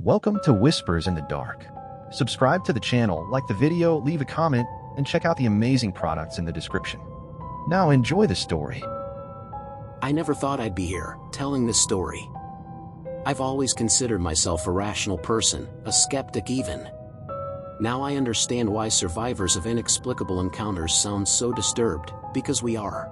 Welcome to Whispers in the Dark. Subscribe to the channel, like the video, leave a comment, and check out the amazing products in the description. Now enjoy the story. I never thought I'd be here, telling this story. I've always considered myself a rational person, a skeptic even. Now I understand why survivors of inexplicable encounters sound so disturbed, because we are.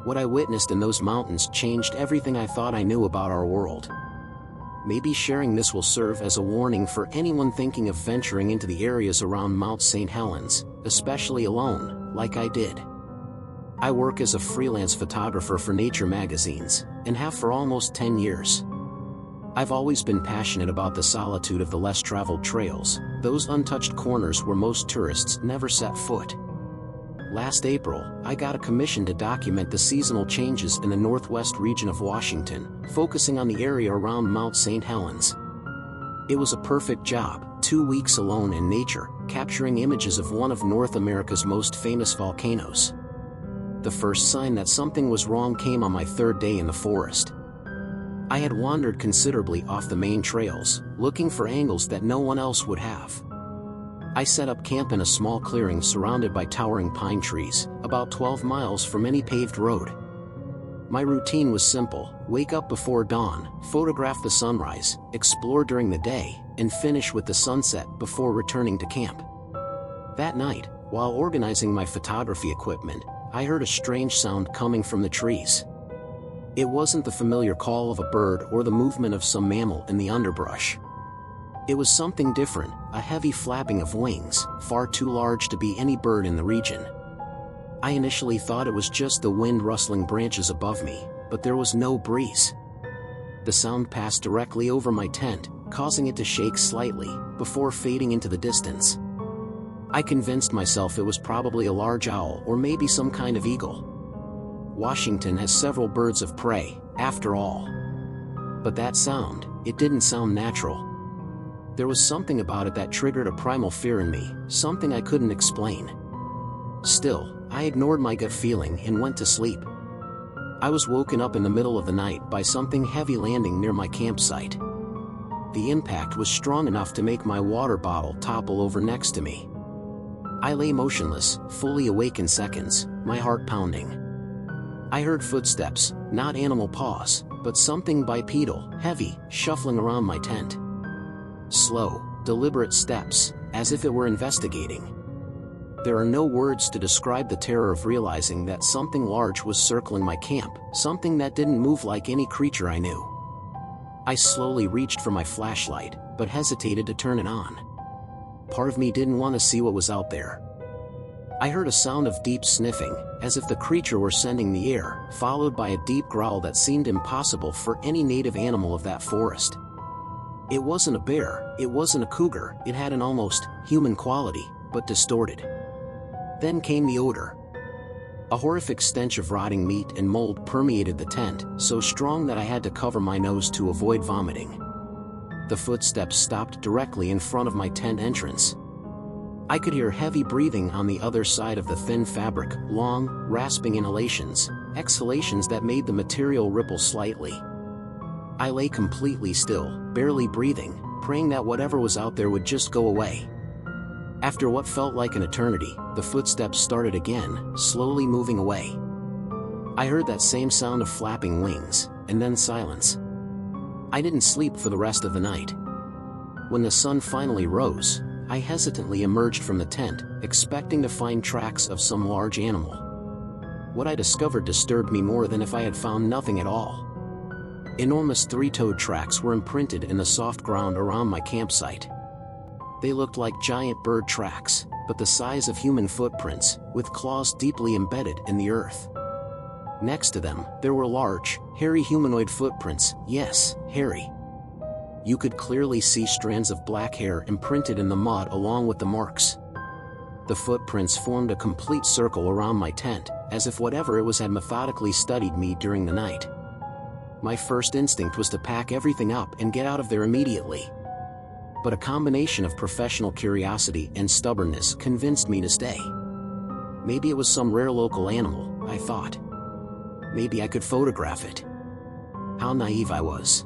What I witnessed in those mountains changed everything I thought I knew about our world. Maybe sharing this will serve as a warning for anyone thinking of venturing into the areas around Mount St. Helens, especially alone, like I did. I work as a freelance photographer for nature magazines, and have for almost 10 years. I've always been passionate about the solitude of the less traveled trails, those untouched corners where most tourists never set foot. Last April, I got a commission to document the seasonal changes in the northwest region of Washington, focusing on the area around Mount St. Helens. It was a perfect job, 2 weeks alone in nature, capturing images of one of North America's most famous volcanoes. The first sign that something was wrong came on my third day in the forest. I had wandered considerably off the main trails, looking for angles that no one else would have. I set up camp in a small clearing surrounded by towering pine trees, about 12 miles from any paved road. My routine was simple: wake up before dawn, photograph the sunrise, explore during the day, and finish with the sunset before returning to camp. That night, while organizing my photography equipment, I heard a strange sound coming from the trees. It wasn't the familiar call of a bird or the movement of some mammal in the underbrush. It was something different, a heavy flapping of wings, far too large to be any bird in the region. I initially thought it was just the wind rustling branches above me, but there was no breeze. The sound passed directly over my tent, causing it to shake slightly, before fading into the distance. I convinced myself it was probably a large owl or maybe some kind of eagle. Washington has several birds of prey, after all. But that sound, it didn't sound natural. There was something about it that triggered a primal fear in me, something I couldn't explain. Still, I ignored my gut feeling and went to sleep. I was woken up in the middle of the night by something heavy landing near my campsite. The impact was strong enough to make my water bottle topple over next to me. I lay motionless, fully awake in seconds, my heart pounding. I heard footsteps, not animal paws, but something bipedal, heavy, shuffling around my tent. Slow, deliberate steps, as if it were investigating. There are no words to describe the terror of realizing that something large was circling my camp, something that didn't move like any creature I knew. I slowly reached for my flashlight, but hesitated to turn it on. Part of me didn't want to see what was out there. I heard a sound of deep sniffing, as if the creature were sending the air, followed by a deep growl that seemed impossible for any native animal of that forest. It wasn't a bear, it wasn't a cougar, it had an almost human quality, but distorted. Then came the odor. A horrific stench of rotting meat and mold permeated the tent, so strong that I had to cover my nose to avoid vomiting. The footsteps stopped directly in front of my tent entrance. I could hear heavy breathing on the other side of the thin fabric, long, rasping inhalations, exhalations that made the material ripple slightly. I lay completely still, barely breathing, praying that whatever was out there would just go away. After what felt like an eternity, the footsteps started again, slowly moving away. I heard that same sound of flapping wings, and then silence. I didn't sleep for the rest of the night. When the sun finally rose, I hesitantly emerged from the tent, expecting to find tracks of some large animal. What I discovered disturbed me more than if I had found nothing at all. Enormous three-toed tracks were imprinted in the soft ground around my campsite. They looked like giant bird tracks, but the size of human footprints, with claws deeply embedded in the earth. Next to them, there were large, hairy humanoid footprints, yes, hairy. You could clearly see strands of black hair imprinted in the mud along with the marks. The footprints formed a complete circle around my tent, as if whatever it was had methodically studied me during the night. My first instinct was to pack everything up and get out of there immediately. But a combination of professional curiosity and stubbornness convinced me to stay. Maybe it was some rare local animal, I thought. Maybe I could photograph it. How naive I was.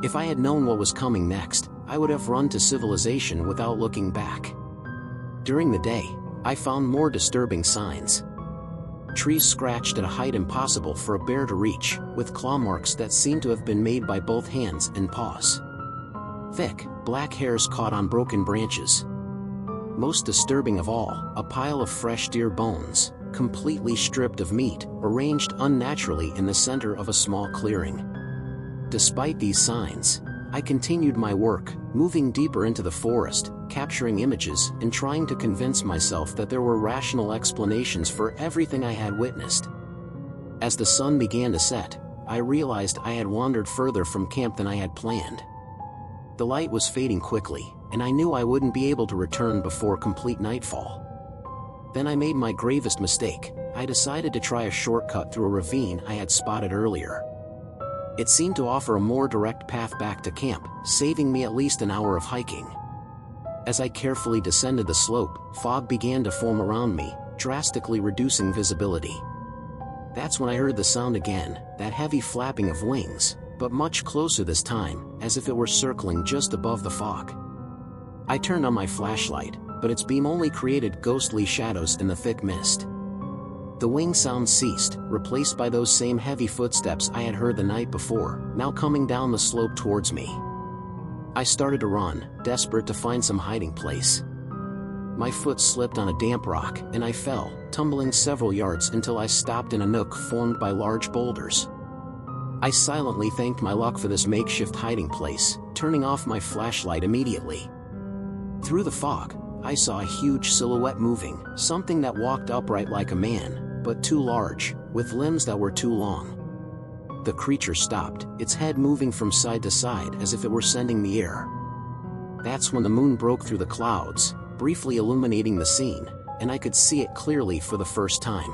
If I had known what was coming next, I would have run to civilization without looking back. During the day, I found more disturbing signs. Trees scratched at a height impossible for a bear to reach, with claw marks that seemed to have been made by both hands and paws. Thick, black hairs caught on broken branches. Most disturbing of all, a pile of fresh deer bones, completely stripped of meat, arranged unnaturally in the center of a small clearing. Despite these signs, I continued my work, moving deeper into the forest, capturing images and trying to convince myself that there were rational explanations for everything I had witnessed. As the sun began to set, I realized I had wandered further from camp than I had planned. The light was fading quickly, and I knew I wouldn't be able to return before complete nightfall. Then I made my gravest mistake. I decided to try a shortcut through a ravine I had spotted earlier. It seemed to offer a more direct path back to camp, saving me at least an hour of hiking. As I carefully descended the slope, fog began to form around me, drastically reducing visibility. That's when I heard the sound again, that heavy flapping of wings, but much closer this time, as if it were circling just above the fog. I turned on my flashlight, but its beam only created ghostly shadows in the thick mist. The wing sound ceased, replaced by those same heavy footsteps I had heard the night before, now coming down the slope towards me. I started to run, desperate to find some hiding place. My foot slipped on a damp rock, and I fell, tumbling several yards until I stopped in a nook formed by large boulders. I silently thanked my luck for this makeshift hiding place, turning off my flashlight immediately. Through the fog, I saw a huge silhouette moving, something that walked upright like a man, but too large, with limbs that were too long. The creature stopped, its head moving from side to side as if it were sending the air. That's when the moon broke through the clouds, briefly illuminating the scene, and I could see it clearly for the first time.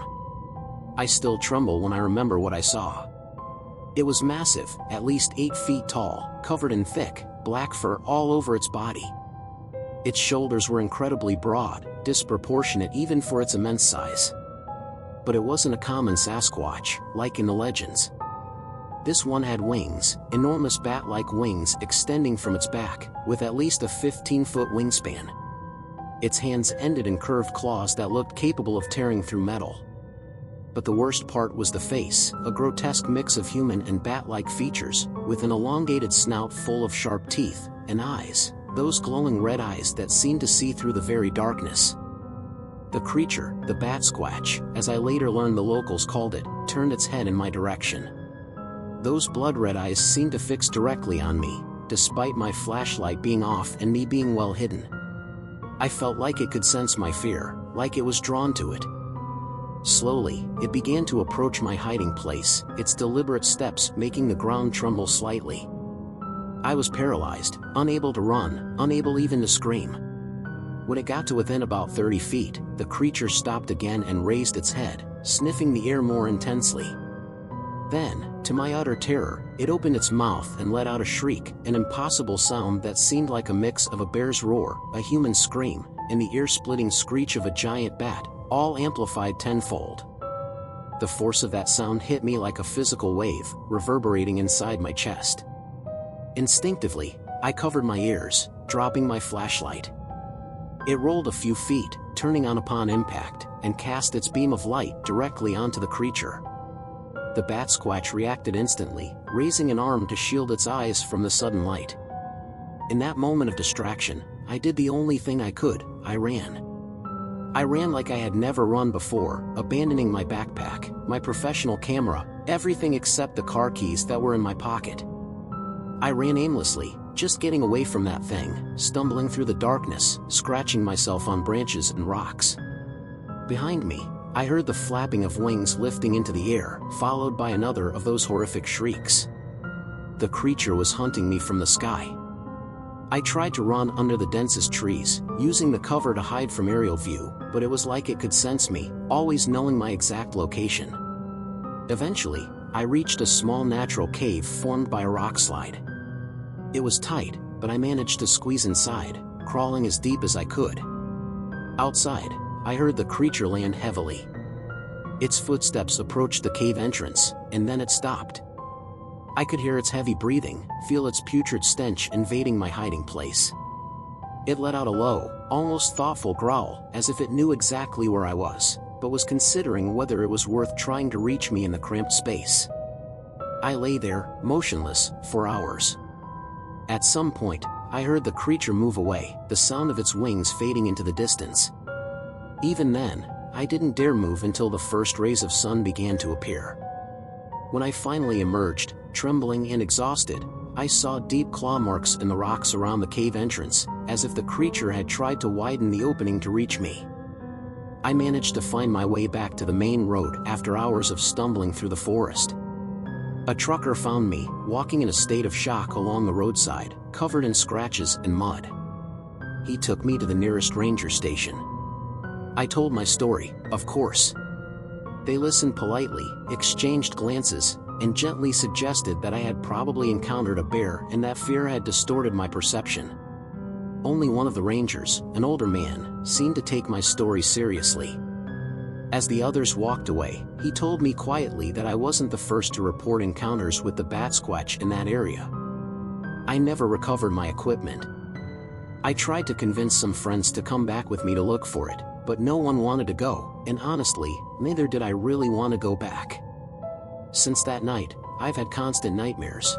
I still tremble when I remember what I saw. It was massive, at least 8 feet tall, covered in thick, black fur all over its body. Its shoulders were incredibly broad, disproportionate even for its immense size. But it wasn't a common Sasquatch, like in the legends. This one had wings, enormous bat-like wings extending from its back, with at least a 15-foot wingspan. Its hands ended in curved claws that looked capable of tearing through metal. But the worst part was the face, a grotesque mix of human and bat-like features, with an elongated snout full of sharp teeth, and eyes, those glowing red eyes that seemed to see through the very darkness. The creature, the Batsquatch, as I later learned the locals called it, turned its head in my direction. Those blood-red eyes seemed to fix directly on me, despite my flashlight being off and me being well hidden. I felt like it could sense my fear, like it was drawn to it. Slowly, it began to approach my hiding place, its deliberate steps making the ground tremble slightly. I was paralyzed, unable to run, unable even to scream. When it got to within about 30 feet, the creature stopped again and raised its head, sniffing the air more intensely. Then, to my utter terror, it opened its mouth and let out a shriek, an impossible sound that seemed like a mix of a bear's roar, a human scream, and the ear-splitting screech of a giant bat, all amplified tenfold. The force of that sound hit me like a physical wave, reverberating inside my chest. Instinctively, I covered my ears, dropping my flashlight. It rolled a few feet, turning on upon impact, and cast its beam of light directly onto the creature. The Batsquatch reacted instantly, raising an arm to shield its eyes from the sudden light. In that moment of distraction, I did the only thing I could, I ran. I ran like I had never run before, abandoning my backpack, my professional camera, everything except the car keys that were in my pocket. I ran aimlessly, just getting away from that thing, stumbling through the darkness, scratching myself on branches and rocks. Behind me, I heard the flapping of wings lifting into the air, followed by another of those horrific shrieks. The creature was hunting me from the sky. I tried to run under the densest trees, using the cover to hide from aerial view, but it was like it could sense me, always knowing my exact location. Eventually, I reached a small natural cave formed by a rock slide. It was tight, but I managed to squeeze inside, crawling as deep as I could. Outside, I heard the creature land heavily. Its footsteps approached the cave entrance, and then it stopped. I could hear its heavy breathing, feel its putrid stench invading my hiding place. It let out a low, almost thoughtful growl, as if it knew exactly where I was, but was considering whether it was worth trying to reach me in the cramped space. I lay there, motionless, for hours. At some point, I heard the creature move away, the sound of its wings fading into the distance. Even then, I didn't dare move until the first rays of sun began to appear. When I finally emerged, trembling and exhausted, I saw deep claw marks in the rocks around the cave entrance, as if the creature had tried to widen the opening to reach me. I managed to find my way back to the main road after hours of stumbling through the forest. A trucker found me, walking in a state of shock along the roadside, covered in scratches and mud. He took me to the nearest ranger station. I told my story, of course. They listened politely, exchanged glances, and gently suggested that I had probably encountered a bear and that fear had distorted my perception. Only one of the rangers, an older man, seemed to take my story seriously. As the others walked away, he told me quietly that I wasn't the first to report encounters with the Batsquatch in that area. I never recovered my equipment. I tried to convince some friends to come back with me to look for it, but no one wanted to go, and honestly, neither did I really want to go back. Since that night, I've had constant nightmares.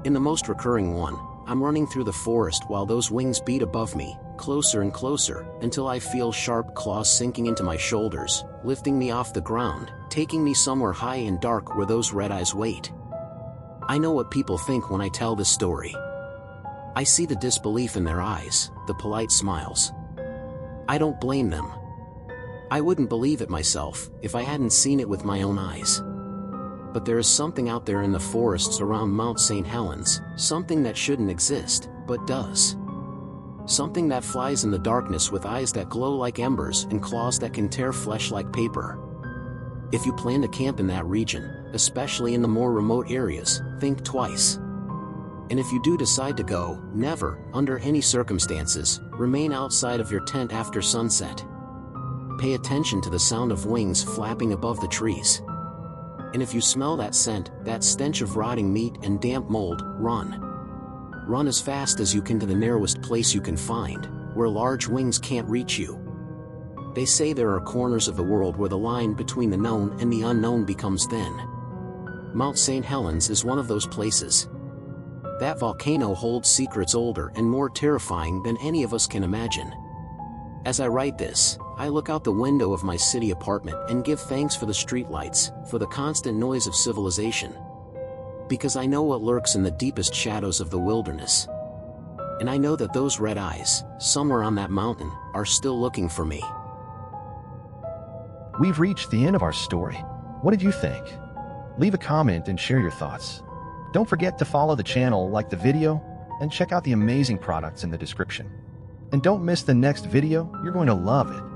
In the most recurring one, I'm running through the forest while those wings beat above me, closer and closer, until I feel sharp claws sinking into my shoulders, lifting me off the ground, taking me somewhere high and dark where those red eyes wait. I know what people think when I tell this story. I see the disbelief in their eyes, the polite smiles. I don't blame them. I wouldn't believe it myself if I hadn't seen it with my own eyes. But there is something out there in the forests around Mount St. Helens, something that shouldn't exist, but does. Something that flies in the darkness with eyes that glow like embers and claws that can tear flesh like paper. If you plan to camp in that region, especially in the more remote areas, think twice. And if you do decide to go, never, under any circumstances, remain outside of your tent after sunset. Pay attention to the sound of wings flapping above the trees. And if you smell that scent, that stench of rotting meat and damp mold, run. Run as fast as you can to the narrowest place you can find, where large wings can't reach you. They say there are corners of the world where the line between the known and the unknown becomes thin. Mount St. Helens is one of those places. That volcano holds secrets older and more terrifying than any of us can imagine. As I write this, I look out the window of my city apartment and give thanks for the streetlights, for the constant noise of civilization. Because I know what lurks in the deepest shadows of the wilderness. And I know that those red eyes, somewhere on that mountain, are still looking for me. We've reached the end of our story. What did you think? Leave a comment and share your thoughts. Don't forget to follow the channel, like the video, and check out the amazing products in the description. And don't miss the next video, you're going to love it.